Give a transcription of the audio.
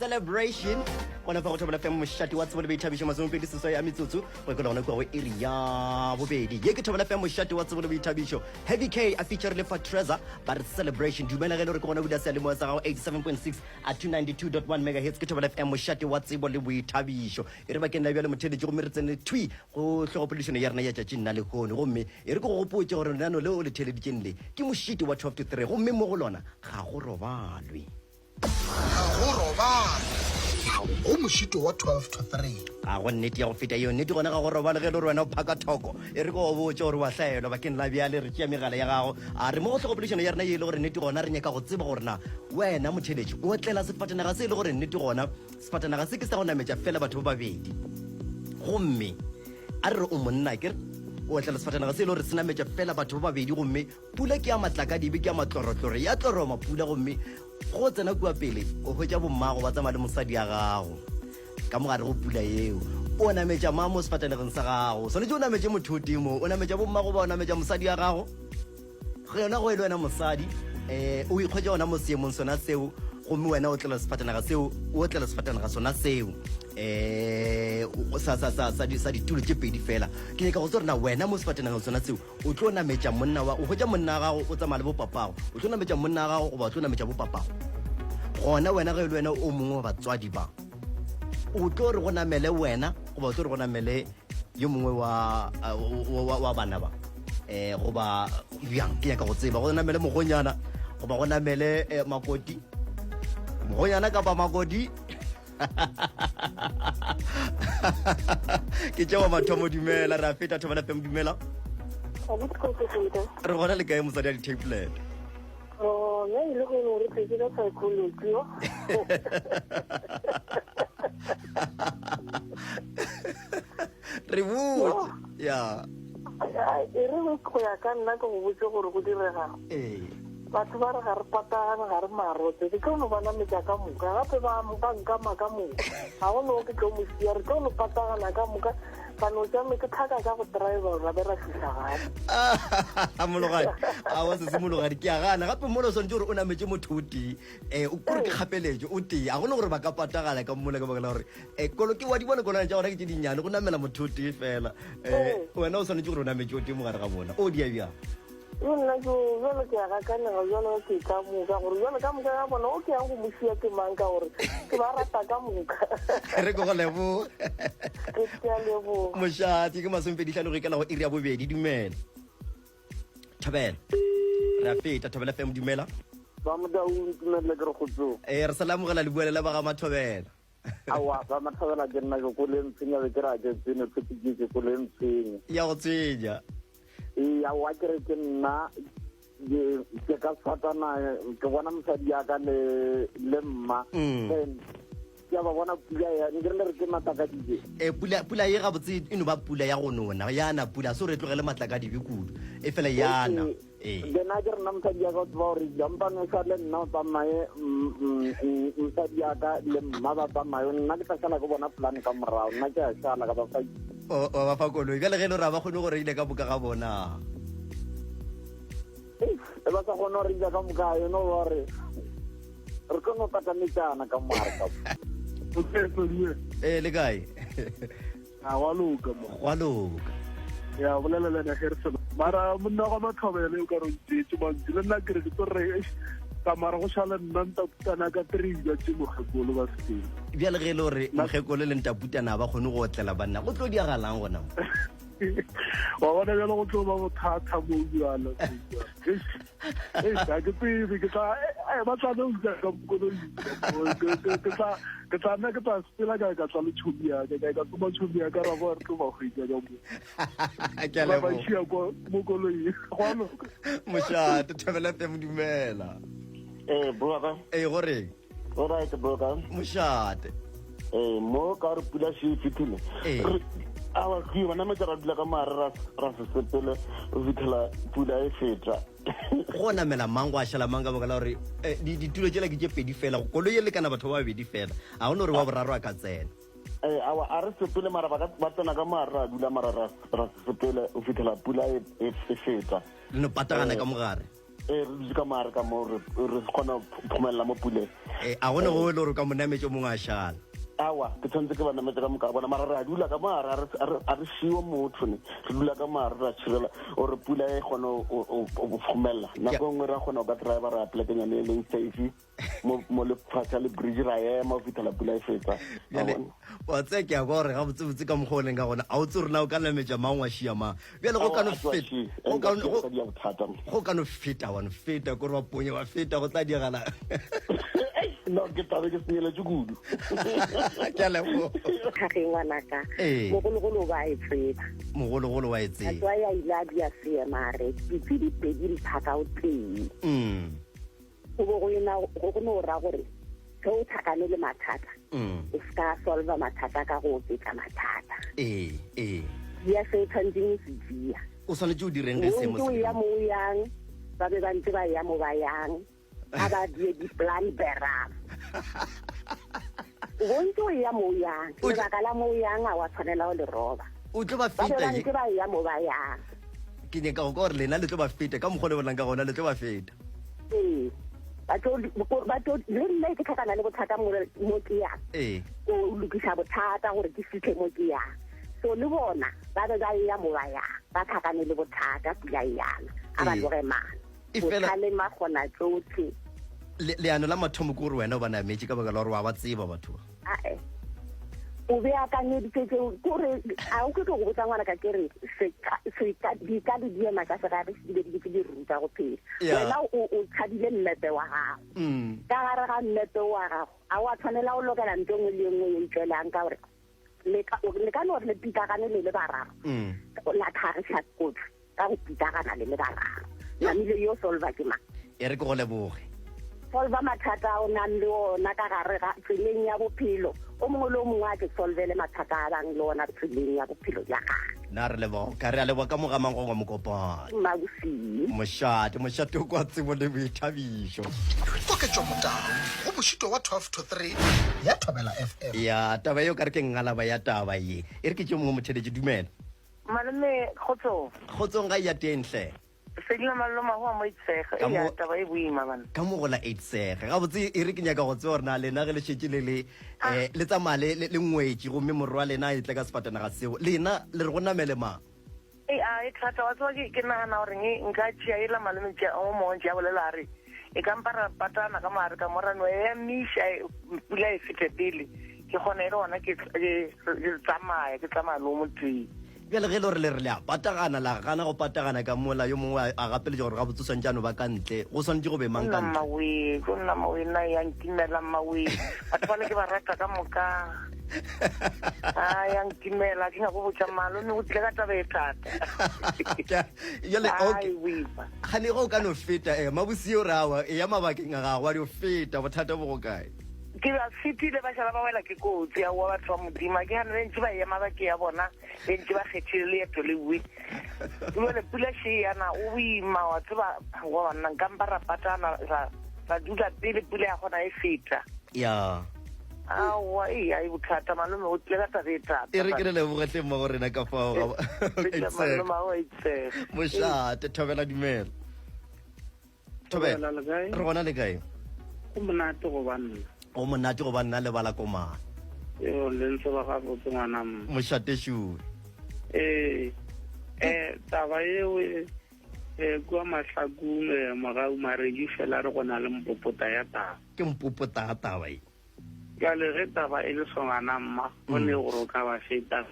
celebration gona fa go thobela fem moshati wa tsebole boithabišo masomopedi seso ya metsotso go ke gona kwa go area ya bobedi ye ke thobela fem moshati wa tsebole boithabišo Heavy K a feature le for Trezor but celebration dumela ge le re ke gona buda se le mo sa gago 87.6 at 292.1 megahertz ke thobela fm moshati wa tsebole boithabišo e re ba ke nna bjale motheletše go meretsene twi go tlhogopodišono ya rena ya tšatši nna le kgone gomme e re ke go gopotše gore lenano leo le theleditšeng le ke mošiti wa 12 to 3 gomme mo go lona ga go robalwe o mošito wa 12 to 3 a go nnete ya go feta yo nnete gona ga go robale ge le re wena o phaka thoko e re go botse gore wa hlaelwa bakeng la bjale re tšea megala ya gago a re mo go tlhogopodišono ya rena ye e le gore nnete gona re nyaka go tseba gore na wena motheletši o tlela sefatanaga se e le gore nnete gona sefatanaga se ke sa go nametša fela batho ba babedi gomme a re re o monna kere o tlela sefatanaga se e le gore se nametša fela batho ba babedi gomme pula ke ya matlakadibe ke ya matlorotloro ya tloroma pula gomme go tsena kua pele o hwetša bommago ba tsamaya le mosadi ya gago ka mogare go pula eo o nametša maa mo sefatanageng sa gago swanetse o nametše motho o timo o nametša bommago ba o nametša mosadi ya gago go yona go e le wena mosadi o ikgwetša ona mo seemong sona seo gomme wena o tlela sefatanaga seo o tlela sefatanaga sona seo sa ditulo tše pedi fela ke nyaka go tse gore na wena mo sefatanageng sona seo o tlo nametša monna wa o hwetša monna wa gago o tsamaya le bopapago o tlo nametša monna wa gago goba o tlo nametša bopapago gona wena ge le wena o mongwe wa batswadi ba o tlo re go namele wena goba o tlo re go namele yo mongwe wa bana ba goba bjang ke nyaka go tseba go namele mogonyana goba go namele makoti mogonyana kapa makoti ke tšewa mathomo dumela re a feta thobela fem dumela re gona le kae mosadi ya di-tablet re botse ya e re go ya ka nna ke go botse gore go diregang batho ba re ga re patagane ga re marotse ke tlo no bana metša ka moka gape ba nkama ka moka ga go no ke tlo mosia re tlo no patagana ka moka kano tsame ke thaka ka go driver ra be ra fihla gape mologadi a wa se mologadi ke a gana gape molo sone gore o nametše motho o tee o kore ke kgapeletše o tee a gone gore ba ka patagala ka mola ka bakela gore kolo ke wa di bone kolwana tša gona ke tše dinnyane go namela motho o tee fela wena o swanetse gore o nametše o tee mogare ga bona o dia bjang nna ke jalo ke ya gakanega jalo ke ka moka gore jalo ka moka ya bona o ke yang go mosia ke mang ka gore ke ba rata ka moka re ko go lebo ke tia lebo mošati ke masompedihlano go ikela go iri ya bobedi dumela thobela re a feta thobela fm dumela ba modaung tumelele ke re go tso re salamogela le buelela ba ga mathobela awa ba mathobela ke nna ke ko le ntshenya be ke ra ke tsene tshepiketse ko le ntshenya ya go tsenya ya wa kere ke nna ke ka fatana ke bona mosadi ya ka le mma then ya ba bona pula ya ngire re ke matlakadibe pula ye ga botse eno ba pula ya go nona yana pula so re tlogele matlakadibe kudu e fela yana then a ke re nna mosadi ya ka ba gore jampane sa le nna o tsamaye mosadi ya ka le mma ba tsamaye nna ke tla ke bona plan ka morao nna ke a sala ka ba fa o ba fa koloi ka le ge le ra ba kgone gore ile ka boka ga bona e ba sa kgone gore ile ka moka yo no gore re kono patametsana ka moare ka le kae a wa loka ya bolela le na Harrison mara monna ga mathobele o ka re ditse mantsi le nna ke re re ka mara go shala nna ntaputana ka 3 ya tsimogekolo ba se bjale ge e le gore mokgekolo le ntaputana ba kgone go otlela banna go tlo diagalang gona wa bona bjale go tlo ba go thata mo bjala ke tsebe ke tla ba tla no ka koloi ke tla nna ke tla spela ka tla le tšhomi ya ka tsoma tšhomi ya ka ra bo re tlo ba go itsa ka mo ba tšia mo koloi gona mošate thobela fem dumela brother gore alright brother mošate mo ka re pula se fitile awa ke bona me tsara dula ka mara ra se sepele o fitela pula e feta go namela mango a šhala manga bokala gore ditulo tšela ke tše pedi fela kolo ye lekana batho ba babedi fela a gone gore wa boraro a ka tsena awa a re sepele mara ba tsena ka mara dula mara ra sepele o fitela pula e feta le no patagana ka mogare re dutse ka mare ka mo re kgona phumelela mo puleng a gone go le gore ka monametse o mongwe a šala awa ke tshwanetse ke ba nametse ka moka bona mara re a dula ka mare a re siwa motho ne re dula ka mare re a tshirela ore pula e kgone o phumelela nako nngwe ra kgona go ka driver ra plekenyane e leng safe mo lefatshe le bridge ra ema o fitlhela pula e fetsa wa tse ke a gore ga botsebotse ka mokgwa o leng ka gona a o tse rena o ka nametša mang wa šia mang bjale go ka no feta wa no feta kore wa ponye wa feta go tla diagala no ke tabe ke senyeletse kudu ke a leboga gage ngwanaka mogologolo ba e tseba mogologolo wa e tseba a ya ile a di a seemare dipedi pedi di thaka o teng go bo go no ra gore ge o thakane le mathata o ska solva mathata ka go oketsa mathata ya se tshwantseng se dia o tshwanetse o direng ge se mo ya mo yang ba be ba ntse ba ya mo ba yang a ba die di-plan berang o ntse o ya mo yang lebaka la mo yang a wa tshwanela o le roba o tlo ba ba feta ntse ba ya mo ba yang ke nyaka go ka gore lena le tlo ba feta ka mokgwa le bonang ka gona le tlo ba feta le nna ke tlhakana le bothata mo ke yang o lokisa bothata gore ke fitlhe mo ke yang so le bona ba be ba ya mo ba yang ba tlhakane le bothata pula e yana a ba loge mana botlhalema gona tsotlhe leano la mathomo ke gore wena o ba nametse ka baka la gore wa ba tseba batho ae o be akanyeditse kore a o ke go botsa ngwana ka kere di ka di diema ka segabe se di ke di ruta go phela wena o tshadile mmepe wa gago ka gare ga mmepe wa gago a wa tshwanela o lokela nto ngwe le ngwe e tswelang ka gore le ka no re le pitakane le bararo la tlhagiša kotsi ka go pitakana le bararo namile yo solva ke mang e re ke go leboge solva mathata o nang le ona ka gare ga tseleng ya bophelo o mongwe le o mongwe a ke solvele mathata a bang le ona tseleng ya bophelo ja gage na re leboga ka re a leboga ka mogamang go mokopane mabosing mošate o kwa tsebo le boithabišo koketšo motao go mošito wa 12 to 3 ya Thobela FM ya taba eo ka re ke ngalaba ya taba ye e re ke tse mongwe motheletše dumela malome kgotsong ga ya tenhle sedila maloma go mo itsega e ya taba e boima bana ka mo go la itsege ga botse e re ke nyaka go tsore na lena ge le shetse le tsamale le ngwetši gomme morwa lena e tle ka sefatana ga seo lena le re go namele mang e thata wa tswa ke nagana gore nka tšea ela malome o mongwe tšea bolela re e kampara patana ka mare ka morano ya misha pula e fete pele ke gona e le gona ke tsamaya le o moteng bjale ge le gore le re le a patagana la gana go patagana ka mola yo mongwe a gapeletse gore ga botse swantšano ba ka ntle go swanetse go be mang ka ntle go nna mawe nna yang kimela mawe batho ba le ke ba rata ka moka yang kimela ke go botsa malome o tle ka tabe thata jale ga ne go ka no feta mabosio rawa e ya mabakeng a gago a di o feta bothata bo go kae ke ba fitile ba šala ba wela ke kotsi ya wa batho ba modimo ke gana bentse ba ema ba ke ya bona bentse ba kgethile leeto le bue le pula še yana o boima wa tseba wa banna nkampa ra patana ra dula pele pula ya gona e feta ya awa e bothata malome o tle ka tabe thata e re ke le lebogetleng mo go rena ka fao mošate Thobela dumela Thobela re gona le kae go monate go banna o monate go ba nna le bala komana yo le ntse ba ga botse ngwana mošate shure taba eo kua mahlakong mogau maredi fela re gona le mpopota ya taba ke mpopota ya taba e ka le ge taba e le songana mma go ne gore o ka ba feta